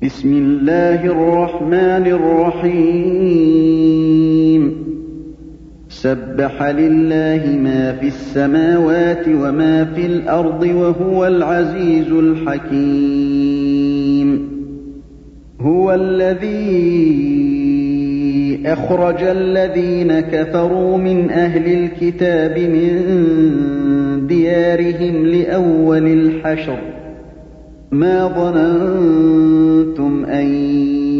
بسم الله الرحمن الرحيم سبح لله ما في السماوات وما في الأرض وهو العزيز الحكيم هو الذي أخرج الذين كفروا من أهل الكتاب من ديارهم لأول الحشر ما ظننتم أن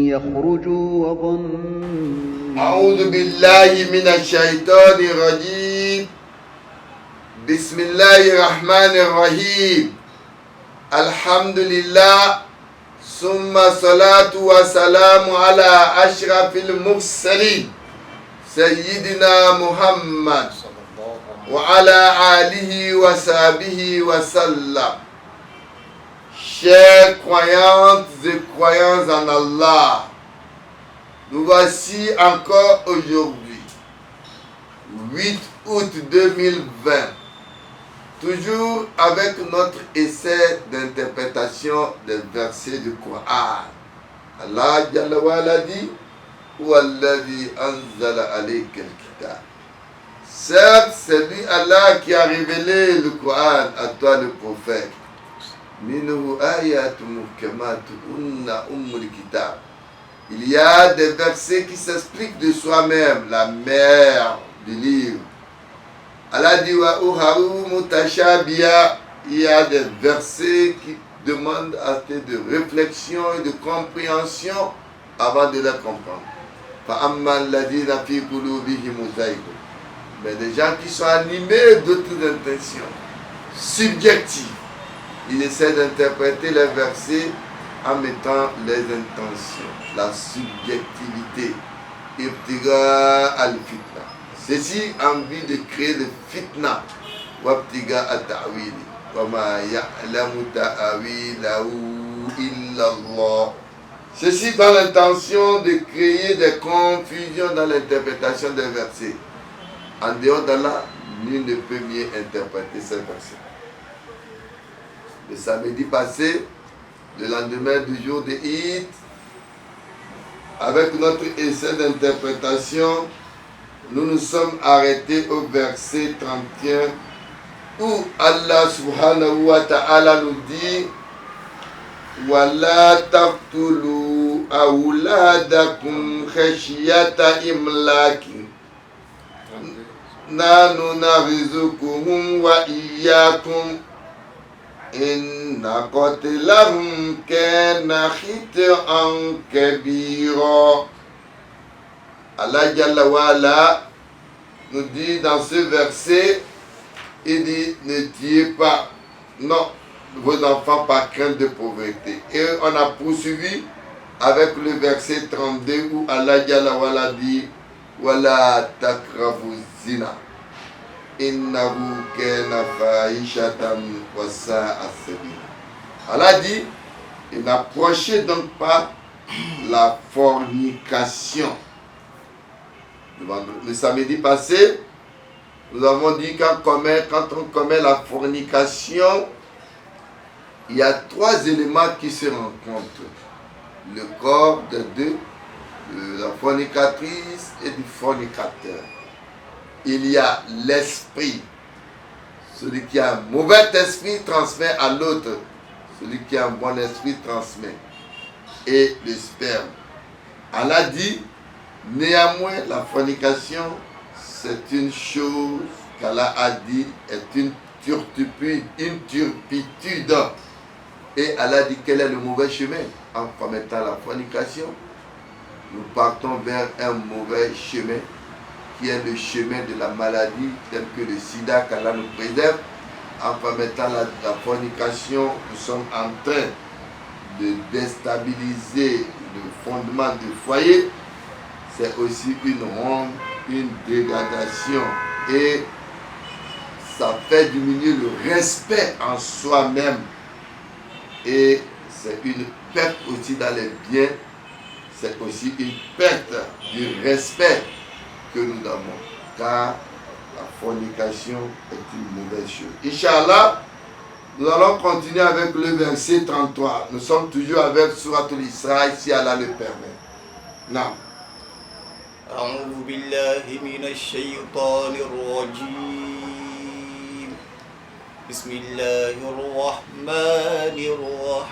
يخرجوا وظنوا أعوذ بالله من الشيطان الرجيم بسم الله الرحمن الرحيم الحمد لله ثم الصلاة والسلام على أشرف المرسلين سيدنا محمد وعلى آله وصحبه وسلم. Chers croyantes et croyants en Allah, nous voici encore aujourd'hui, 8 août 2020, toujours avec notre essai d'interprétation des versets du Coran. Allah Jalla wa Ala dit Walladhi anzala alayka al-kitab. Certes, c'est lui Allah qui a révélé le Coran à toi le prophète. Minhu ayatun muhkamatun hunna ummul kitab. Il y a des versets qui s'expliquent de soi-même, la mère du livre. Allah dit wa uharu mutashabiha. Il y a des versets qui demandent assez de réflexion et de compréhension avant de les comprendre. Fa amma alladhina fi qulubihim zaygun. Mais des gens qui sont animés d'autres intentions subjectives. Il essaie d'interpréter les versets en mettant les intentions, la subjectivité. Ibtiga al-fitna. Ceci en vue de créer le fitna. Wabtiga al-ta'wili. Wama ya'lamu ta'wilahu illallah. Ceci dans l'intention de créer des confusions dans l'interprétation des versets. En dehors d'Allah, nul ne peut mieux interpréter ces versets. Le samedi passé, le lendemain du jour de Eid, avec notre essai d'interprétation, nous nous sommes arrêtés au verset 31 où Allah subhanahu wa ta'ala nous dit Wala taqtulu awladakum khashyata imlakin nanu narzuquhum wa iyyakum Inna qatlahum kana khit'an kabira. Allah Jalla wa Ala nous dit dans ce verset, il dit ne tuez pas vos enfants par crainte de pauvreté. Et on a poursuivi avec le verset 32 où Allah Jalla wa Ala dit wala takrabu zina. Innahu kana fahishatan wa sa'a sabila. Allah dit, et n'approchez donc pas la fornication. Le samedi passé, nous avons dit quand on commet la fornication, il y a 3 éléments qui se rencontrent. Le corps de deux, de la fornicatrice et du fornicateur. Il y a l'esprit. Celui qui a un mauvais esprit transmet à l'autre. Celui qui a un bon esprit transmet. Et le sperme. Allah dit, néanmoins, la fornication, c'est une chose qu'Allah a dit, est une turpitude. Et Allah dit, quel est le mauvais chemin? En commettant la fornication, nous partons vers un mauvais chemin, qui est le chemin de la maladie, tel que le sida, qu'Allah nous préserve. En permettant la fornication, nous sommes en train de déstabiliser le fondement du foyer. C'est aussi une honte, une dégradation, et ça fait diminuer le respect en soi-même. Et c'est une perte aussi dans les biens, c'est aussi une perte du respect que nous avons, car la fornication est une mauvaise chose. Inch'Allah, Nous allons continuer avec le verset 33. Nous sommes toujours avec Surat al-Isra, si Allah le permet. Non. أعوذ بالله من الشيطان الرجيم بسم الله الرحمن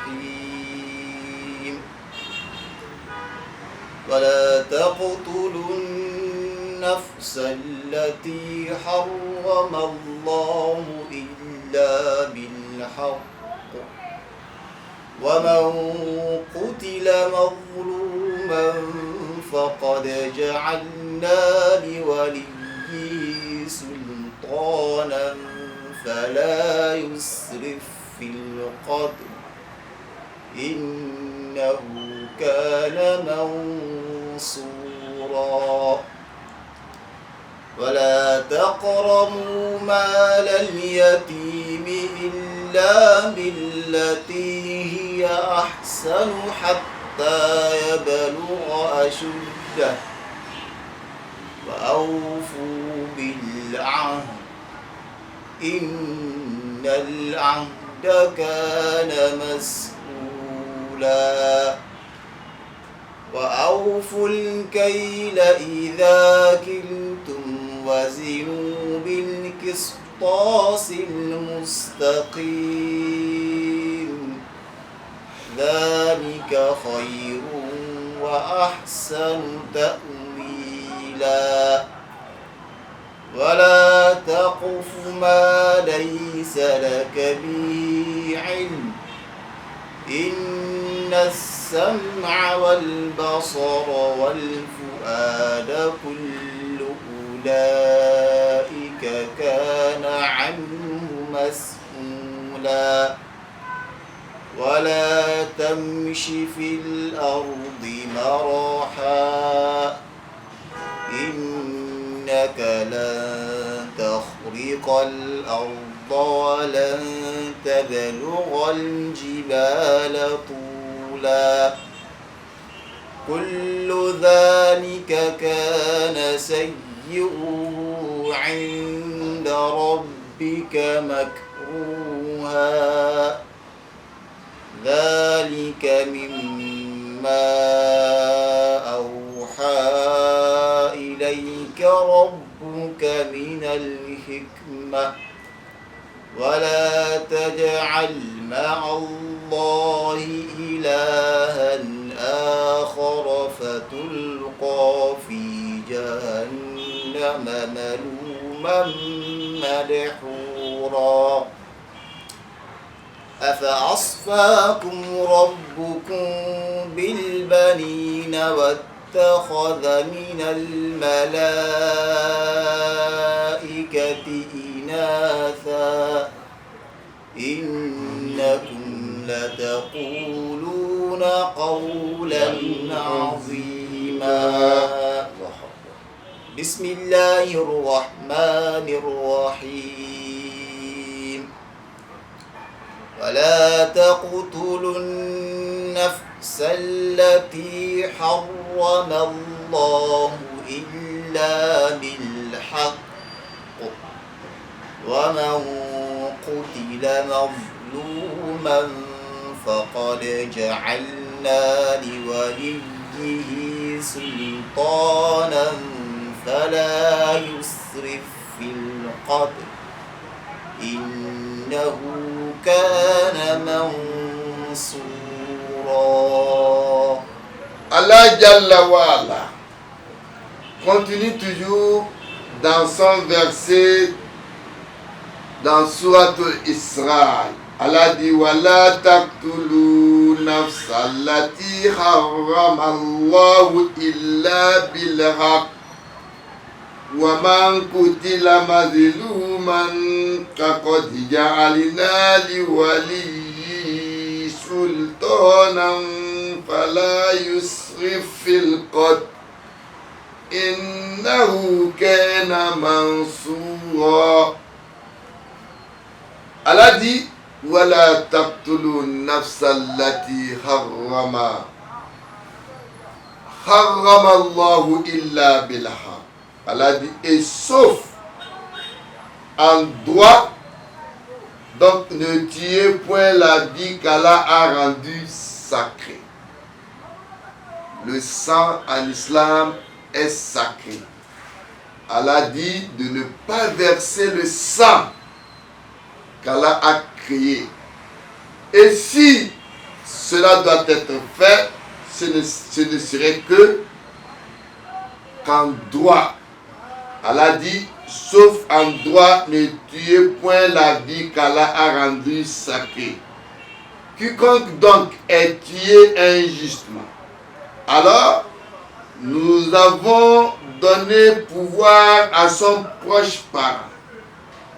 الرحيم ولا تقتلوا النفس التي حرم الله إلا بالحق ومن قتل مظلوما فقد جعلنا لوليه سلطانا فلا يسرف في القتل إنه كان منصورا ولا تقربوا مال اليتيم إلا بالتي هي أحسن حتى يبلغ أشده وأوفوا بالعهد إن العهد كان مسؤولا وأوفوا الكيل إذا كلتم وزنوا بالقسطاس المستقيم ذلك خير وأحسن تأويلا ولا تقف ما ليس لك به علم إن السمع والبصر والفؤاد كل أولئك كان عنه مسؤولا ولا تمش في الأرض مرحا إنك لن تخرق الأرض ولن تبلغ الجبال طولا كل ذلك كان سيئه عند ربك مكروها ذلك مما أوحى إليك ربك من الحكمة ولا تجعل مع الله إلها آخر فتلقى في جهنم ملوما مدحورا أفأصفاكم ربكم بالبنين واتخذ من الملائكة إناثا إنكم لتقولون قولا عظيما بسم الله الرحمن الرحيم ولا تقتلوا النفس التي حرم الله إلا بالحق ومن قتل مظلوما فقد جعلنا لوليه سلطانا فلا يسرف في القتل إنه كان منصورا. Allah Jalla wa Ala continue toujours dans son verset dans Surat al-Isra. Allah dit wala taqtulu nafsa allati harrama Allahu illa bil haqq wa man qutila mazluman faqad ja'alna li waliyyi sultanan fala yusrif fil qatl innahu kana mansura. Allah dit wala taqtulu nafsa allati harrama Allahu illa bil haqq. Allah dit et sauf en droit Donc ne tuez point la vie qu'Allah a rendue sacrée. Le sang en islam est sacré. Allah dit de ne pas verser le sang qu'Allah a créé. Et si cela doit être fait, ce ne serait que qu'en droit. Allah dit, sauf en droit, ne tuez point la vie qu'Allah a rendue sacrée. Quiconque donc est tué injustement, alors nous avons donné pouvoir à son proche parent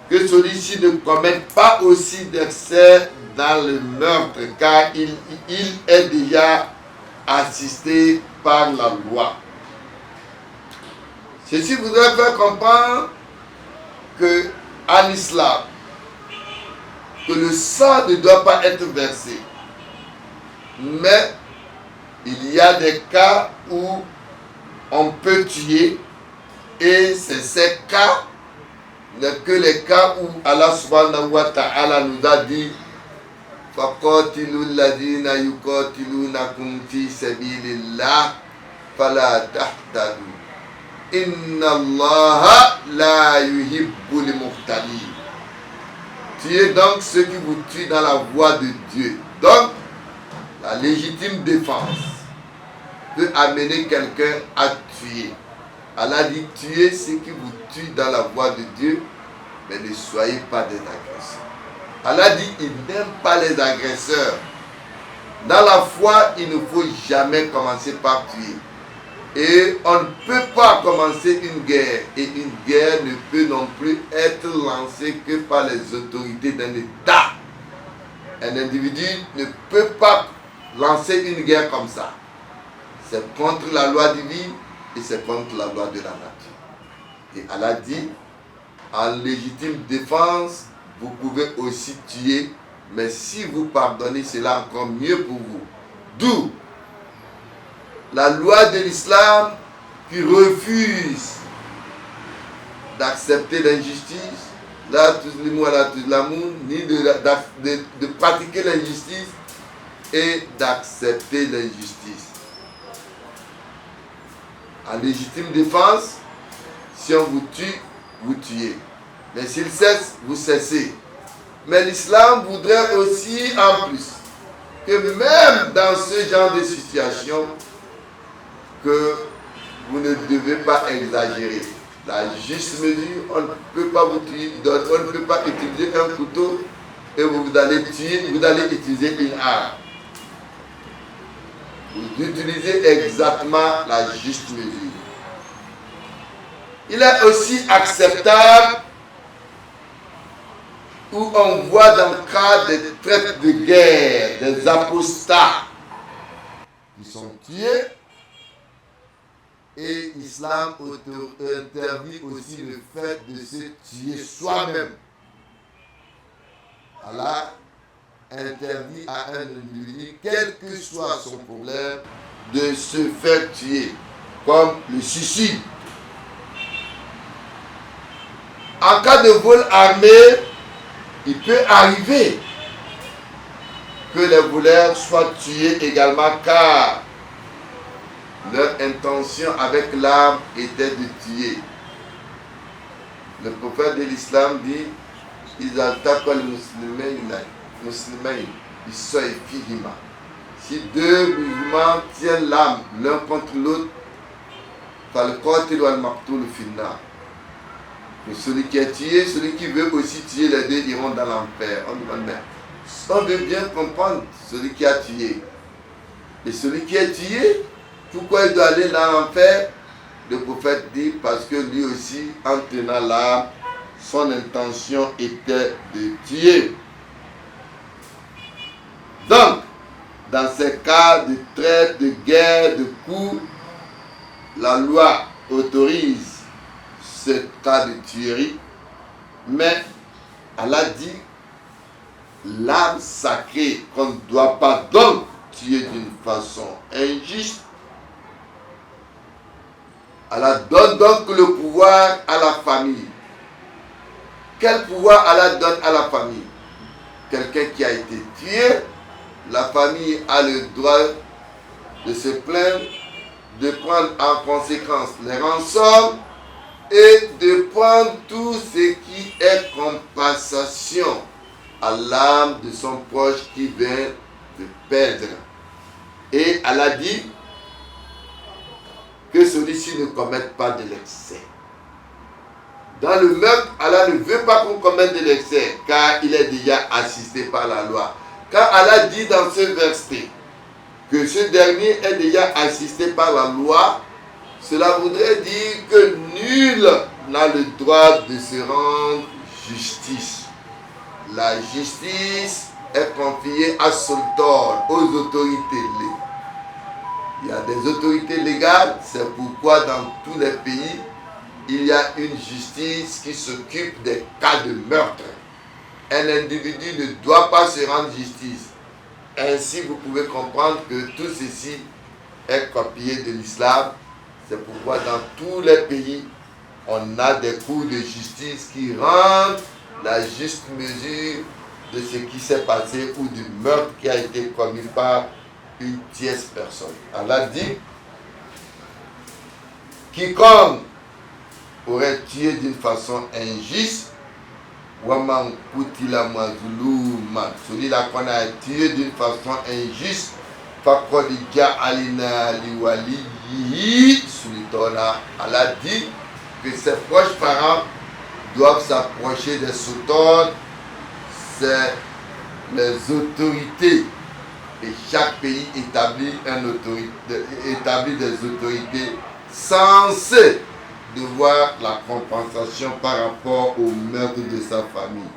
que celui-ci ne commette pas aussi d'excès dans le meurtre, car il est déjà assisté par la loi. Ceci voudrait faire comprendre que en islam, que le sang ne doit pas être versé. Mais il y a des cas où on peut tuer, et c'est ces cas que les cas où Allah subhanahu wa ta'ala nous a dit فَقَاتِلُوا الَّذِينَ يُقَاتِلُونَكُمْ فِي سَبِيلِ اللَّهِ فَلَا تَحْتَدُوا إِنَّ اللَّهَ لَا يُحِبُّ الْمُعْتَدِينَ. Tuez donc ceux qui vous tuent dans la voie de Dieu. Donc, la légitime défense peut amener quelqu'un à tuer. Allah dit, tuez ceux qui vous tuent dans la voie de Dieu, mais ne soyez pas des agresseurs. Allah dit, il n'aime pas les agresseurs. Dans la foi, il ne faut jamais commencer par tuer. Et on ne peut pas commencer une guerre. Et une guerre ne peut non plus être lancée que par les autorités d'un État. Un individu ne peut pas lancer une guerre comme ça. C'est contre la loi divine et c'est contre la loi de la nature. Et Allah dit, en légitime défense, vous pouvez aussi tuer, mais si vous pardonnez, c'est là encore mieux pour vous. D'où la loi de l'islam qui refuse d'accepter l'injustice, ni de pratiquer l'injustice et d'accepter l'injustice. En légitime défense, si on vous tue, vous tuez. Mais s'il cesse, vous cessez. Mais l'islam voudrait aussi, en plus, que même dans ce genre de situation, que vous ne devez pas exagérer. La juste mesure, on ne peut pas vous tuer, on ne peut pas utiliser un couteau et vous allez tuer, vous allez utiliser une arme. Vous utilisez exactement la juste mesure. Il est aussi acceptable où on voit dans le cas des traites de guerre, des apostats qui sont tués, et l'islam interdit aussi le fait de se tuer soi-même. Allah interdit à un individu, quel que soit son problème, de se faire tuer, comme le suicide. En cas de vol armé, il peut arriver que les voleurs soient tués également, car leur intention avec l'arme était de tuer. Le prophète de l'islam dit, ils attaquent les musulmans, ils sont fihima. Si deux musulmans tiennent l'arme l'un contre l'autre, celui qui est tué, celui qui veut aussi tuer, les deux iront dans l'enfer. On veut bien comprendre celui qui a tué. Et celui qui est tué, pourquoi il doit aller dans l'enfer? Le prophète dit parce que lui aussi, en tenant l'arme, son intention était de tuer. Donc, dans ces cas de traite, de guerre, de coups, la loi autorise ce cas de tuerie, mais Allah dit l'arme sacrée qu'on ne doit pas donc tuer d'une façon injuste. Allah donne donc le pouvoir à la famille. Quel pouvoir Allah donne à la famille? quelqu'un qui a été tué, la famille a le droit de se plaindre, de prendre en conséquence les rançons et de prendre tout ce qui est compensation à l'âme de son proche qui vient de perdre. Et elle a dit que celui-ci ne commette pas de l'excès. Dans le meurtre, Allah ne veut pas qu'on commette de l'excès, car il est déjà assisté par la loi. Car Allah dit dans ce verset que ce dernier est déjà assisté par la loi, cela voudrait dire que nul n'a le droit de se rendre justice. La justice est confiée à Sultan, aux autorités. Il y a des autorités légales, c'est pourquoi dans tous les pays, il y a une justice qui s'occupe des cas de meurtre. Un individu ne doit pas se rendre justice. Ainsi, vous pouvez comprendre que tout ceci est copié de l'islam. C'est pourquoi dans tous les pays, on a des cours de justice qui rendent la juste mesure de ce qui s'est passé ou du meurtre qui a été commis par une tierce personne. Allah dit, quiconque aurait tué d'une façon injuste, Waman kutila mazuluman, celui-là qu'on a tué d'une façon injuste, Fakodija alina liwaliyi sultana. Allah dit que ses proches parents doivent s'approcher des sultans, c'est les autorités. Et chaque pays établit des autorités censées devoir la compensation par rapport au meurtre de sa famille.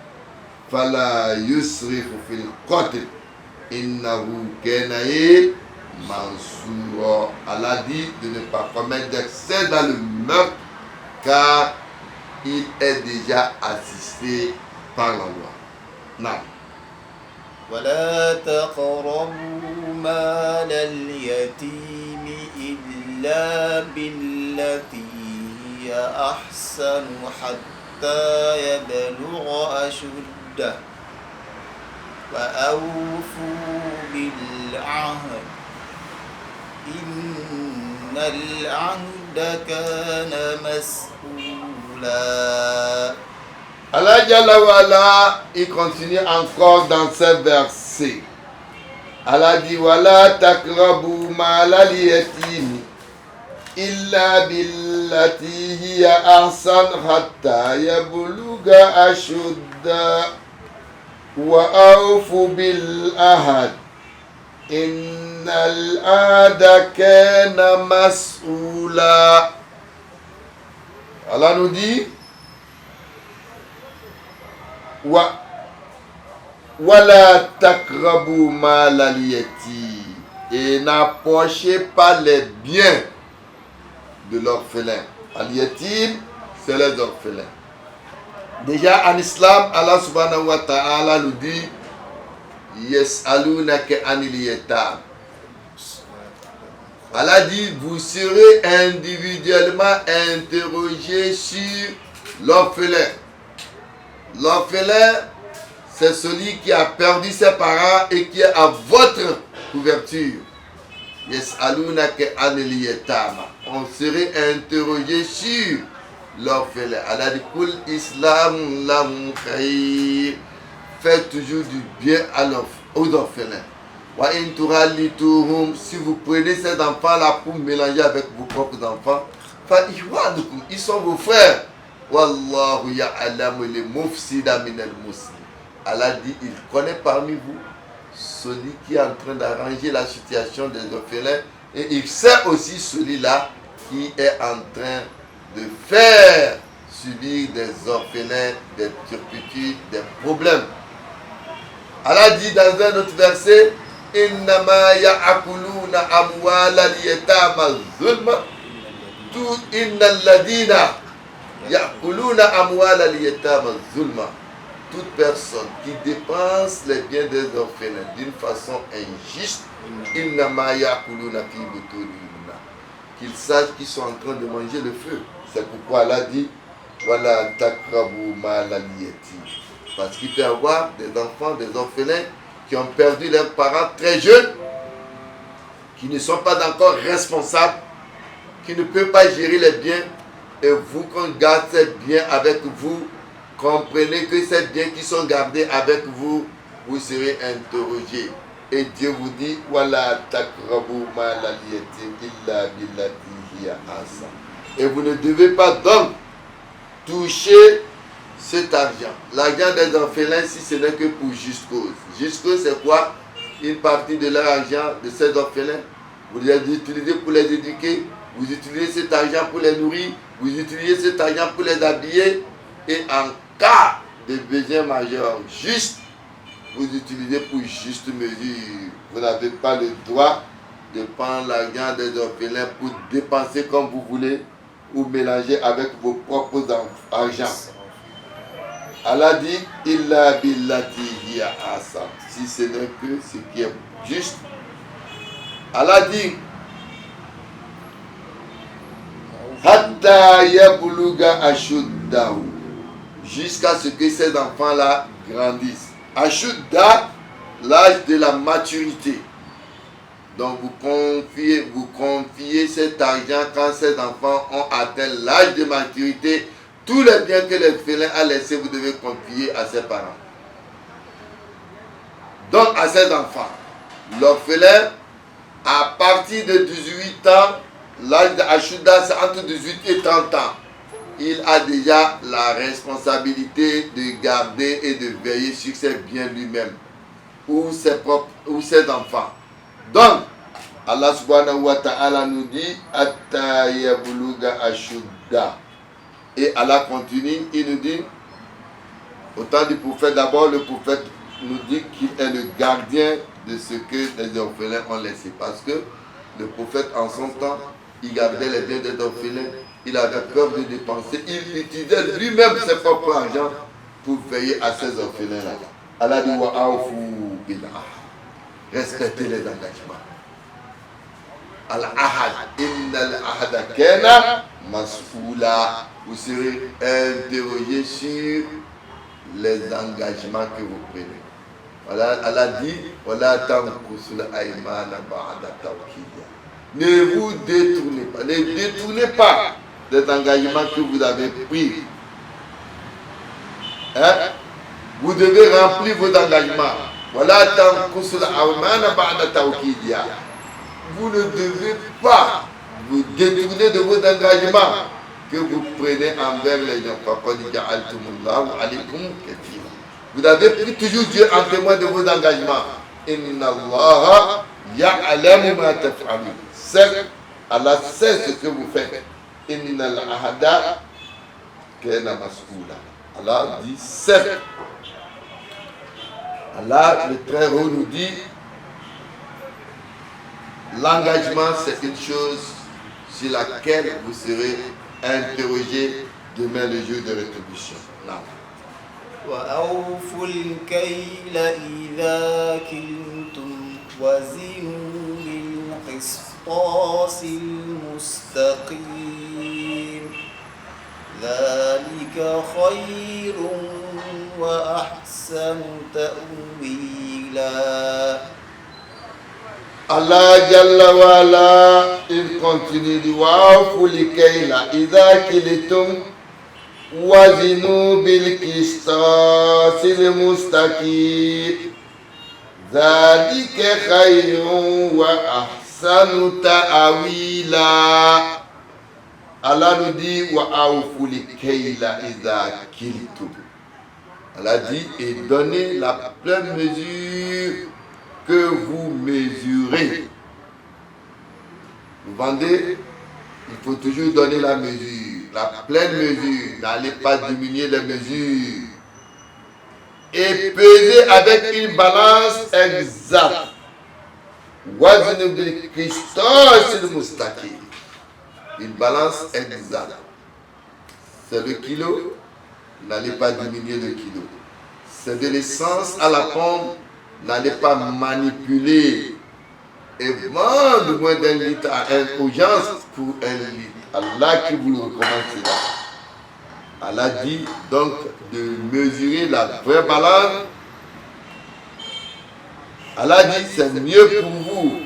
Fala yusrifu fil qatl innahu kana mansura. Allah dit de ne pas commettre d'excès dans le meurtre car il est déjà assisté par la loi. Non. ولا تقربوا مال اليتيم إلا بالتي هي أحسن حتى يبلغ أشده وأوفوا بالعهد إن العهد كان مسؤولا. Allah Jalla wa Ala, il continue encore dans ce verset. Allah dit Wala takrabu ma'al yatimi illa billati hiya ahsan hatta yabluga ashudda wa awfu bil ahad innal ahda kana mas'ula. Allah nous dit Wala takrabu mal yatim, et n'approchez pas les biens de l'orphelin. Al-yatim, c'est les orphelins. Déjà en islam, Allah subhanahu wa ta'ala nous dit Yes'alunaka anil yatam. Allah dit vous serez individuellement interrogés sur l'orphelin. L'orphelin, c'est celui qui a perdu ses parents et qui est à votre couverture. Yes'alunaka anil yatama. On serait interrogé sur l'orphelin. Allah dit Kul islam lam khair. Faites toujours du bien aux orphelins. Wa in turallituhum, si vous prenez ces enfants-là pour mélanger avec vos propres enfants, fa ihwanukum, ils sont vos frères. Wallahu ya'lamu li mufsida min al-muslim. Allah dit, il connaît parmi vous celui qui est en train d'arranger la situation des orphelins et il sait aussi celui-là qui est en train de faire subir des orphelins, des turpitudes, des problèmes. Allah dit dans un autre verset, Innama ya'akuluna amwala al-yatama zulma, tout innal ladina ya'kuluna amwala al-yatama zulma. Toute personne qui dépense les biens des orphelins d'une façon injuste, innama ya'kuluna fi butunihim, qu'ils sachent qu'ils sont en train de manger le feu. C'est pourquoi Allah dit Wala takrabu mal al-yatim. Parce qu'il peut y avoir des enfants, des orphelins qui ont perdu leurs parents très jeunes, qui ne sont pas encore responsables, qui ne peuvent pas gérer les biens. Et vous, qu'on garde ces biens avec vous, comprenez que ces biens qui sont gardés avec vous, vous serez interrogés. Et Dieu vous dit, Wala takrabu malal yatim illa billati hiya ahsan. Et vous ne devez pas donc toucher cet argent. L'argent des orphelins, si ce n'est que pour juste cause. Juste cause, c'est quoi? Une partie de leur argent, de ces orphelins, vous les utilisez pour les éduquer, vous utilisez cet argent pour les nourrir, vous utilisez cet argent pour les habiller, et en cas de besoin majeur juste, vous utilisez pour juste mesure. Vous n'avez pas le droit de prendre l'argent des orphelins pour dépenser comme vous voulez ou mélanger avec vos propres argent. Allah dit, Illa billati hiya ahsan. Si ce n'est que ce qui est juste. Allah dit, Hatta yabluga ashuddahu. Jusqu'à ce que ces enfants-là grandissent. Ashudda, l'âge de la maturité. Donc vous confiez cet argent quand ces enfants ont atteint l'âge de maturité. Tous les biens que l'orphelin a laissés, vous devez confier à ses parents. Donc à ses enfants. L'orphelin, à partir de 18 ans, l'âge d'Ashudda, c'est entre 18 et 30 ans. Il a déjà la responsabilité de garder et de veiller sur ses biens lui-même ou ses enfants. Donc, Allah subhanahu wa ta'ala nous dit Atta yabluga ashudda. Et Allah continue, il nous dit, au temps du prophète, d'abord le prophète nous dit qu'il est le gardien de ce que les orphelins ont laissé. Parce que le prophète en son temps, il gardait les biens des orphelins, il avait peur de dépenser, il utilisait lui-même ses propres argent pour veiller à ces orphelins-là. Allah dit wa'awfu bil ahad. Respectez les engagements. Al-ahad, innal ahada kana mas'oula. Vous serez interrogé sur les engagements que vous prenez. Voilà, Allah dit wala tanqusul aymana ba'da tawkidiha. Ne vous détournez pas, ne détournez pas des engagements que vous avez pris. Hein? Vous devez remplir vos engagements. Voilà, vous ne devez pas vous détourner de vos engagements que vous prenez envers les gens. Vous avez pris toujours Dieu en témoin de vos engagements. Inna Allah ya'lamu ma taf'alun. Certes, Allah sait ce que vous faites. Inna al-ahada kana mas'oula. Allah dit certes. Allah, le très haut, nous dit l'engagement, c'est une chose sur laquelle vous serez interrogé demain le jour de rétribution. Non. وأوفوا الكيل إذا كلتم وزنوا بالقسطاس المستقيم ذلك خير وأحسن تأويلا. Allah Jalla wa ala, il continue de wa'awfu l-kayla idha kiltum wazinu bil-qistasil mustaqim dhalika khayrun wa ahsanu ta'wila. Allah nous dit wa'awfu l-kayla idha kiltum. Allah dit et donnez la pleine mesure que vous mesurez. Vous vendez, il faut toujours donner la mesure, la pleine mesure. N'allez pas diminuer les mesures. Et peser avec une balance exacte. Wazn bil qistas mustaqim. Une balance exacte. C'est le kilo, n'allez pas diminuer le kilo. C'est de l'essence à la pompe, n'allez pas manipuler et vendre moins d'un litre à une urgence pour un litre. Allah qui vous le recommande cela. Allah dit donc de mesurer la vraie balance. Allah dit c'est mieux pour vous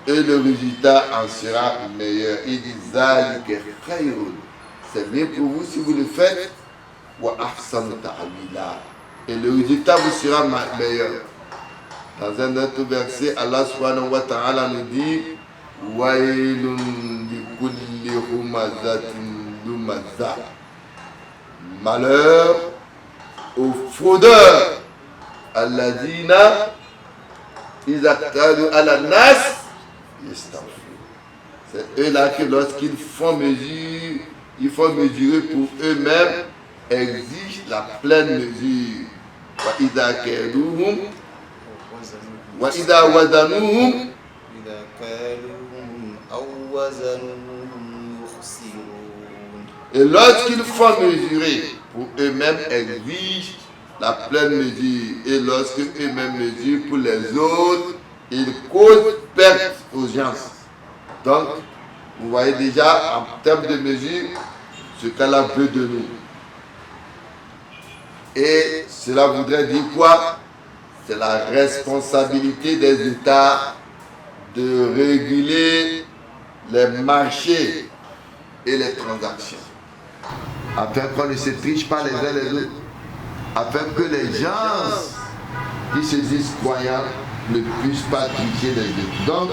et le résultat en sera meilleur. Il dit zalika khayrun. C'est mieux pour vous si vous le faites. Wa ahsanu ta'wila. Et le résultat vous sera meilleur. Dans un autre verset, Allah subhanahu wa ta'ala nous dit wailun likulli humazatin lumaza. Malheur aux fraudeurs alladina iza qalu ala nas yastawfun. C'est eux là que lorsqu'ils font mesure, ils font mesurer pour eux-mêmes, exigent la pleine mesure. Wa idha kaluhum wa idha wazanuhum إذا كالوهم أو وزنوهم يخسرون. Et lorsqu'ils font mesurer, pour eux-mêmes exigent la pleine mesure. Et lorsque eux-mêmes mesurent pour les autres, ils causent perte aux gens. Donc, vous voyez déjà en termes de mesure ce qu'Allah veut de nous. Et cela voudrait dire quoi? C'est la responsabilité des États de réguler les marchés et les transactions, afin qu'on ne se triche pas les uns les autres, afin que les gens qui se disent croyants ne puissent pas tricher les autres. Donc,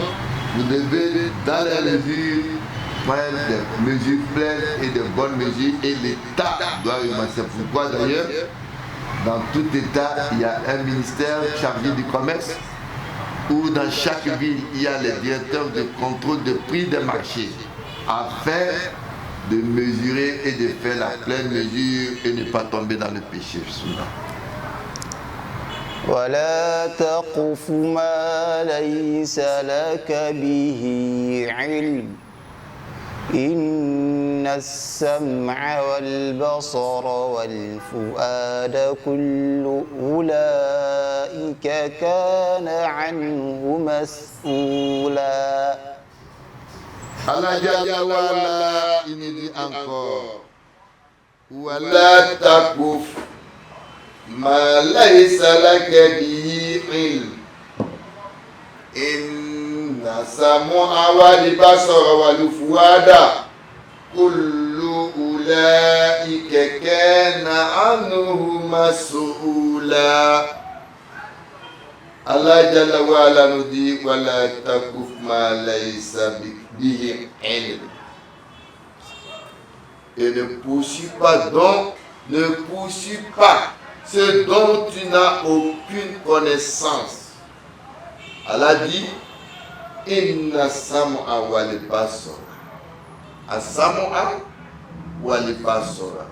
vous devez, dans les mesures, prendre des mesures pleines et de bonnes mesures, et l'État doit remarquer. C'est pourquoi d'ailleurs, dans tout État, il y a un ministère chargé du commerce, où dans chaque ville, il y a les directeurs de contrôle de prix des marchés, afin de mesurer et de faire la pleine mesure et ne pas tomber dans le péché suivant. ولا تقف ما ليس لك به علم إن السمع والبصر والفؤاد كل أولئك كان عنه مسؤولا. Allah Jalla wa ala, il nous dit encore wala taquf ma laysa laka bihi ilm inna sam'a wal basara wal fuada kullu ulaika kana anhu mas'ula. Allah Jalla wa ala nous dit wala taquf ma laysa bihi ilm. Et ne poursuis pas ce dont tu n'as aucune connaissance. Allah dit inna sam'a wal basara. As-sam'a wal basara.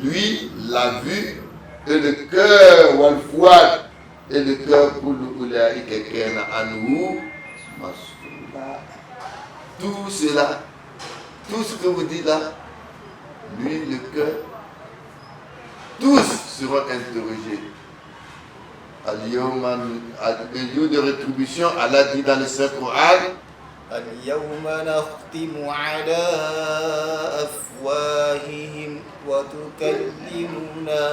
Lui, la vue et le cœur wal fuad, et le cœur pour ulaika kana anhu mas'ula. Tout cela, tout ce que vous dites là, lui, le cœur, tous seront interrogés. Le jour de rétribution, Allah dit dans le Saint-Coran, اليوم نختم على أفواههم وتكلمنا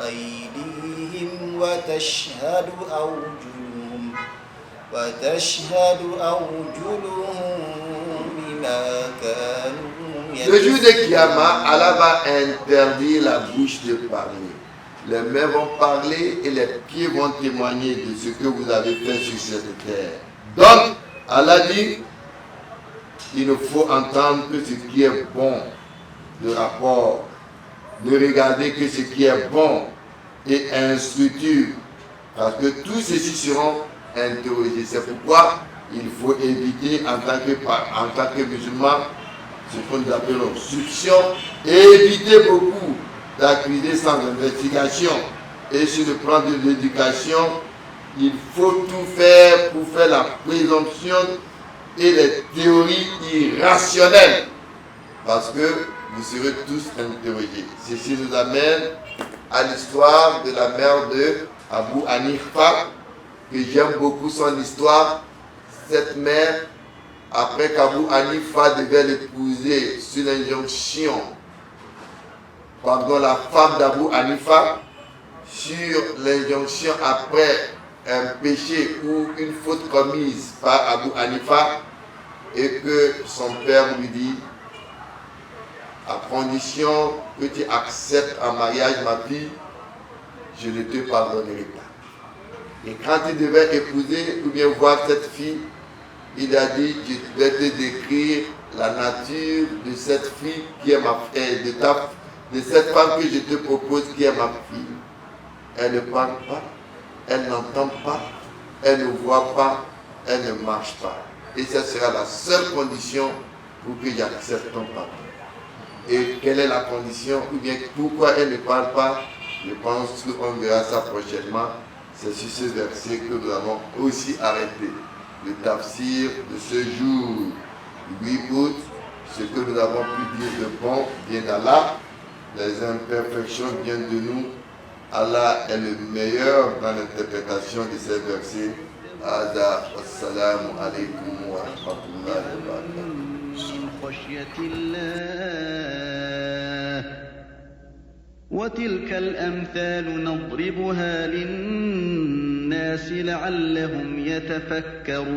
أيديهم وتشهد أرجلهم بما كانوا يكسبون. le jour de Kiyama, Allah va interdire la bouche de parler. Les mains vont parler et les pieds vont témoigner de ce que vous avez fait sur cette terre. Donc, Allah dit, il ne faut entendre que ce qui est bon, le rapport. Ne regarder que ce qui est bon et instructif, parce que tous ceux-ci seront interrogés. C'est pourquoi il faut éviter en tant que musulman ce qu'on appelle l'obstruction, et éviter beaucoup d'accuser sans investigation. Et sur le plan de l'éducation, il faut tout faire pour faire la présomption et les théories irrationnelles, parce que vous serez tous interrogés. Ceci nous amène à l'histoire de la mère de Abu Hanifa, que j'aime beaucoup son histoire. Cette mère, après qu'Abu Hanifa devait l'épouser sur l'injonction la femme d'Abu Hanifa sur l'injonction après un péché ou une faute commise par Abu Hanifa et que son père lui dit à condition que tu acceptes en mariage ma fille, je ne te pardonnerai pas. Et quand il devait épouser ou bien voir cette fille, il a dit, je vais te décrire la nature de cette fille qui est ma fille, de cette femme que je te propose qui est ma fille. Elle ne parle pas, elle n'entend pas, elle ne voit pas, elle ne marche pas. Et ça sera la seule condition pour que j'accepte ton pardon. Et quelle est la condition, ou bien pourquoi elle ne parle pas? Je pense qu'on verra ça prochainement. C'est sur ce verset que nous avons aussi arrêté le tafsir de ce jour, 8 août. Ce que nous avons pu dire de bon vient d'Allah, les imperfections viennent de nous. Allah est le meilleur dans l'interprétation de ces versets. Ada, assalamu alaikum wa rahmatullahi wa barakatuh. خشية الله وتلك الأمثال نضربها للناس لعلهم يتفكرون